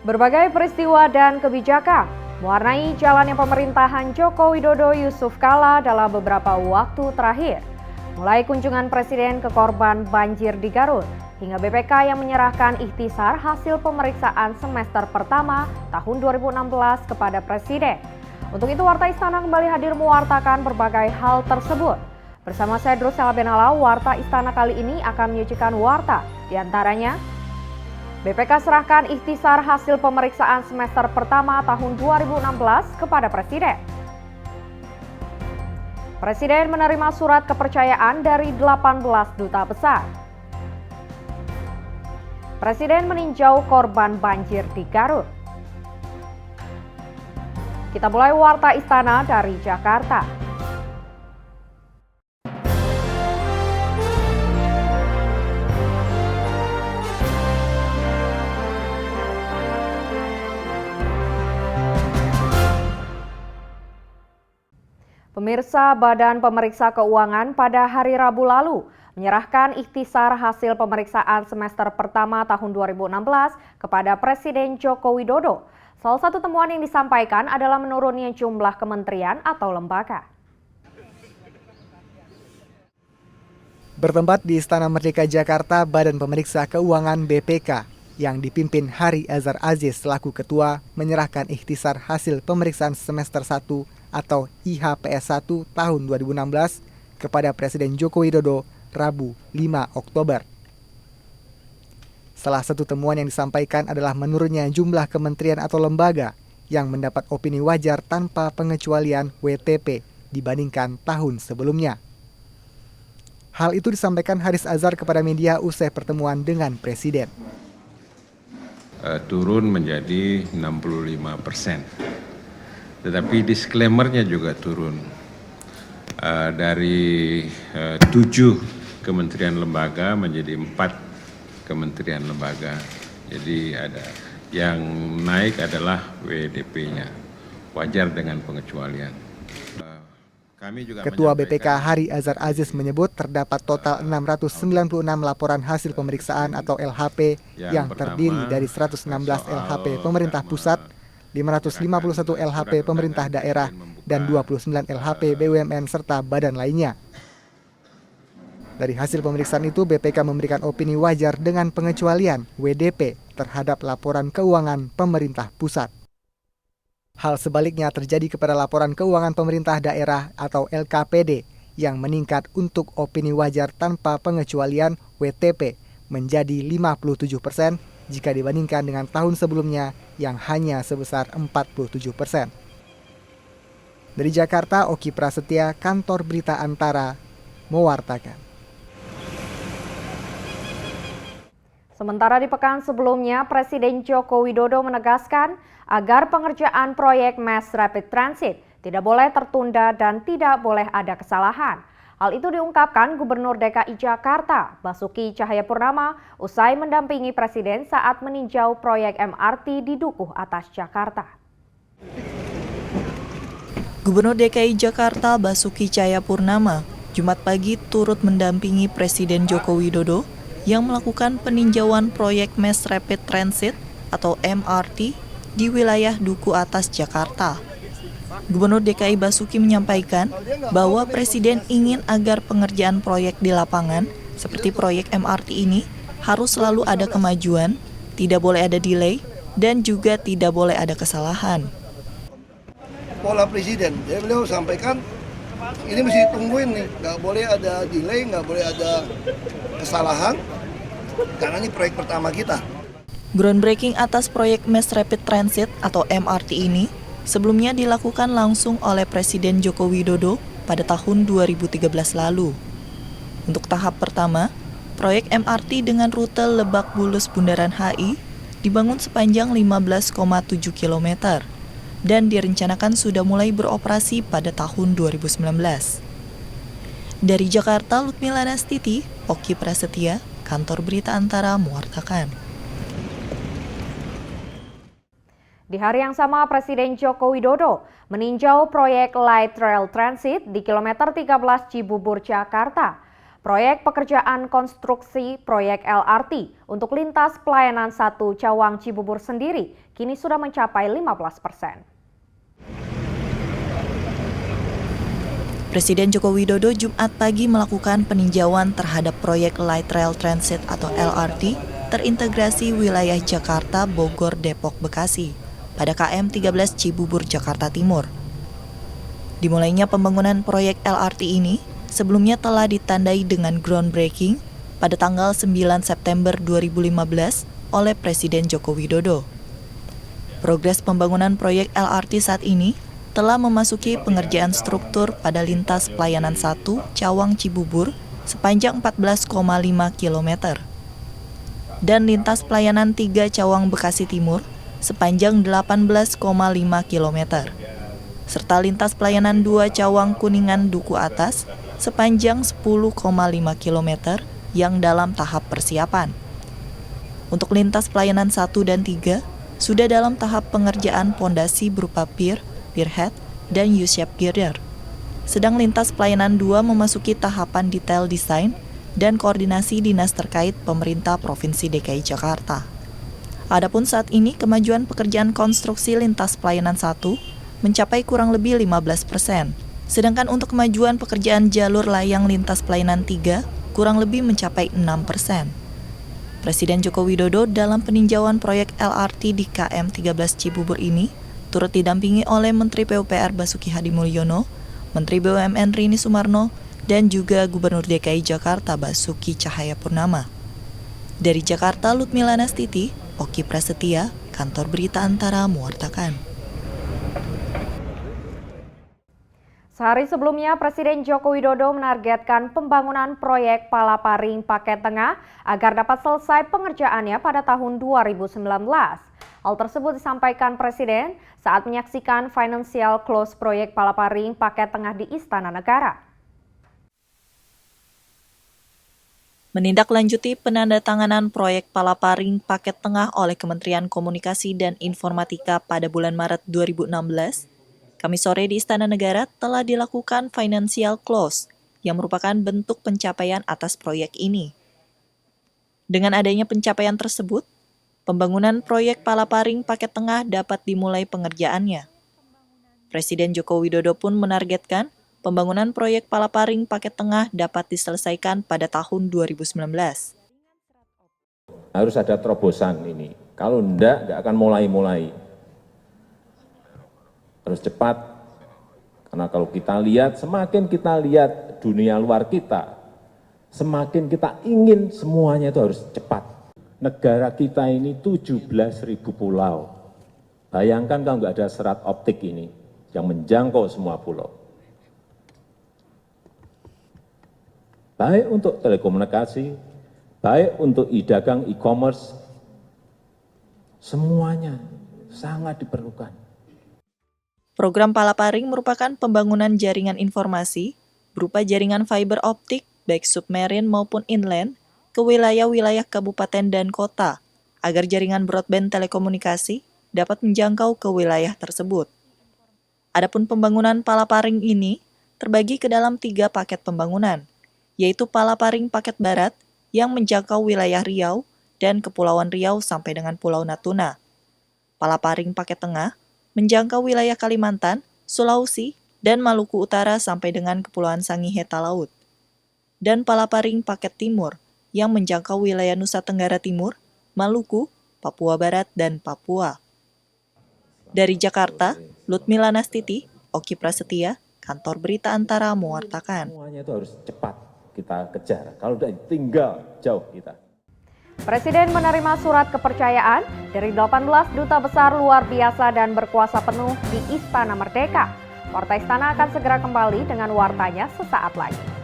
Berbagai peristiwa dan kebijakan mewarnai jalannya pemerintahan Joko Widodo Yusuf Kala dalam beberapa waktu terakhir. Mulai kunjungan Presiden ke korban banjir di Garut, hingga BPK yang menyerahkan ikhtisar hasil pemeriksaan semester pertama tahun 2016 kepada Presiden. Untuk itu Warta Istana kembali hadir mewartakan berbagai hal tersebut. Bersama saya Drusela Benala, Warta Istana kali ini akan menyucikan warta, diantaranya BPK serahkan ikhtisar hasil pemeriksaan semester pertama tahun 2016 kepada Presiden. Presiden menerima surat kepercayaan dari 18 duta besar. Presiden meninjau korban banjir di Garut. Kita mulai Warta Istana dari Jakarta. Pemirsa, Badan Pemeriksa Keuangan pada hari Rabu lalu menyerahkan ikhtisar hasil pemeriksaan semester pertama tahun 2016 kepada Presiden Joko Widodo. Salah satu temuan yang disampaikan adalah menurunnya jumlah kementerian atau lembaga. Bertempat di Istana Merdeka Jakarta, Badan Pemeriksa Keuangan BPK yang dipimpin Hari Azhar Aziz selaku ketua menyerahkan ikhtisar hasil pemeriksaan semester 1 atau IHPS 1 tahun 2016 kepada Presiden Joko Widodo Rabu 5 Oktober. Salah satu temuan yang disampaikan adalah menurunnya jumlah kementerian atau lembaga yang mendapat opini wajar tanpa pengecualian WTP dibandingkan tahun sebelumnya. Hal itu disampaikan Haris Azhar kepada media usai pertemuan dengan Presiden. Turun menjadi 65%. Tetapi disclaimer-nya juga turun dari 7 kementerian lembaga menjadi 4 kementerian lembaga. Jadi ada yang naik adalah WDP-nya, wajar dengan pengecualian. Ketua BPK Hari Azhar Aziz menyebut terdapat total 696 laporan hasil pemeriksaan atau LHP yang terdiri dari 116 LHP pemerintah pusat, 551 LHP pemerintah daerah, dan 29 LHP BUMN serta badan lainnya. Dari hasil pemeriksaan itu, BPK memberikan opini wajar dengan pengecualian WDP terhadap laporan keuangan pemerintah pusat. Hal sebaliknya terjadi kepada laporan keuangan pemerintah daerah atau LKPD yang meningkat untuk opini wajar tanpa pengecualian WTP menjadi 57% jika dibandingkan dengan tahun sebelumnya yang hanya sebesar 47%. Dari Jakarta, Oki Prasetya, Kantor Berita Antara, mewartakan. Sementara di pekan sebelumnya, Presiden Joko Widodo menegaskan agar pengerjaan proyek Mass Rapid Transit tidak boleh tertunda dan tidak boleh ada kesalahan. Hal itu diungkapkan Gubernur DKI Jakarta, Basuki Cahayapurnama, usai mendampingi Presiden saat meninjau proyek MRT di Dukuh Atas Jakarta. Gubernur DKI Jakarta, Basuki Cahayapurnama, Jumat pagi turut mendampingi Presiden Joko Widodo yang melakukan peninjauan proyek Mass Rapid Transit atau MRT di wilayah Dukuh Atas Jakarta. Gubernur DKI Basuki menyampaikan bahwa Presiden ingin agar pengerjaan proyek di lapangan seperti proyek MRT ini harus selalu ada kemajuan, tidak boleh ada delay, dan juga tidak boleh ada kesalahan. Pola Presiden, jadi beliau sampaikan ini mesti tungguin nih, nggak boleh ada delay, nggak boleh ada kesalahan, karena ini proyek pertama kita. Groundbreaking atas proyek Mass Rapid Transit atau MRT ini sebelumnya dilakukan langsung oleh Presiden Joko Widodo pada tahun 2013 lalu. Untuk tahap pertama, proyek MRT dengan rute Lebak Bulus Bundaran HI dibangun sepanjang 15,7 km dan direncanakan sudah mulai beroperasi pada tahun 2019. Dari Jakarta, Lutmila Nastiti, Oki Prasetya, Kantor Berita Antara mewartakan. Di hari yang sama, Presiden Joko Widodo meninjau proyek Light Rail Transit di kilometer 13 Cibubur, Jakarta. Proyek pekerjaan konstruksi proyek LRT untuk lintas pelayanan 1 Cawang Cibubur sendiri kini sudah mencapai 15%. Presiden Joko Widodo Jumat pagi melakukan peninjauan terhadap proyek Light Rail Transit atau LRT terintegrasi wilayah Jakarta, Bogor, Depok, Bekasi pada KM 13 Cibubur, Jakarta Timur. Dimulainya pembangunan proyek LRT ini sebelumnya telah ditandai dengan groundbreaking pada tanggal 9 September 2015 oleh Presiden Joko Widodo. Progres pembangunan proyek LRT saat ini telah memasuki pengerjaan struktur pada lintas pelayanan 1 Cawang Cibubur sepanjang 14,5 km dan lintas pelayanan 3 Cawang Bekasi Timur sepanjang 18,5 km serta lintas pelayanan 2 Cawang Kuningan Duku Atas sepanjang 10,5 km yang dalam tahap persiapan. Untuk lintas pelayanan 1 dan 3 sudah dalam tahap pengerjaan pondasi berupa pier, pierhead, dan U-shape girder. Sedang lintas pelayanan 2 memasuki tahapan detail desain dan koordinasi dinas terkait pemerintah Provinsi DKI Jakarta. Adapun saat ini kemajuan pekerjaan konstruksi lintas pelayanan 1 mencapai kurang lebih 15%. Sedangkan untuk kemajuan pekerjaan jalur layang lintas pelayanan 3 kurang lebih mencapai 6%. Presiden Joko Widodo dalam peninjauan proyek LRT di KM 13 Cibubur ini turut didampingi oleh Menteri PUPR Basuki Hadimulyono, Menteri BUMN Rini Sumarno, dan juga Gubernur DKI Jakarta Basuki Cahayapurnama. Dari Jakarta, Lutmila Nastiti, Oki Prasetya, Kantor Berita Antara mewartakan. Sehari sebelumnya, Presiden Joko Widodo menargetkan pembangunan proyek Palaparing Paket Tengah agar dapat selesai pengerjaannya pada tahun 2019. Hal tersebut disampaikan Presiden saat menyaksikan financial close proyek Palaparing Paket Tengah di Istana Negara. Menindaklanjuti penandatanganan proyek Palaparing Paket Tengah oleh Kementerian Komunikasi dan Informatika pada bulan Maret 2016, Kamis sore di Istana Negara telah dilakukan financial close yang merupakan bentuk pencapaian atas proyek ini. Dengan adanya pencapaian tersebut, pembangunan proyek Palaparing Paket Tengah dapat dimulai pengerjaannya. Presiden Joko Widodo pun menargetkan pembangunan proyek Palaparing Paket Tengah dapat diselesaikan pada tahun 2019. Harus ada terobosan ini. Kalau enggak akan mulai-mulai. Harus cepat. Karena kalau kita lihat, semakin kita lihat dunia luar kita, semakin kita ingin semuanya itu harus cepat. Negara kita ini 17.000 pulau. Bayangkan kalau nggak ada serat optik ini yang menjangkau semua pulau. Baik untuk telekomunikasi, baik untuk e-dagang, e-commerce, semuanya sangat diperlukan. Program Palaparing merupakan pembangunan jaringan informasi berupa jaringan fiber optik baik submarine maupun inland ke wilayah-wilayah kabupaten dan kota agar jaringan broadband telekomunikasi dapat menjangkau ke wilayah tersebut. Adapun pembangunan Palaparing ini terbagi ke dalam 3 paket pembangunan, yaitu Palaparing Paket Barat yang menjangkau wilayah Riau dan Kepulauan Riau sampai dengan Pulau Natuna. Palaparing Paket Tengah menjangkau wilayah Kalimantan, Sulawesi, dan Maluku Utara sampai dengan Kepulauan Sangihe Talaut. Dan Palaparing Paket Timur yang menjangkau wilayah Nusa Tenggara Timur, Maluku, Papua Barat, dan Papua. Dari Jakarta, Lutmila Nastiti, Oki Prasetya, Kantor Berita Antara mewartakan. Semuanya itu harus cepat kita kejar. Kalau udah tinggal jauh kita. Presiden menerima surat kepercayaan dari 18 duta besar luar biasa dan berkuasa penuh di Istana Merdeka. Warta Istana akan segera kembali dengan wartanya sesaat lagi.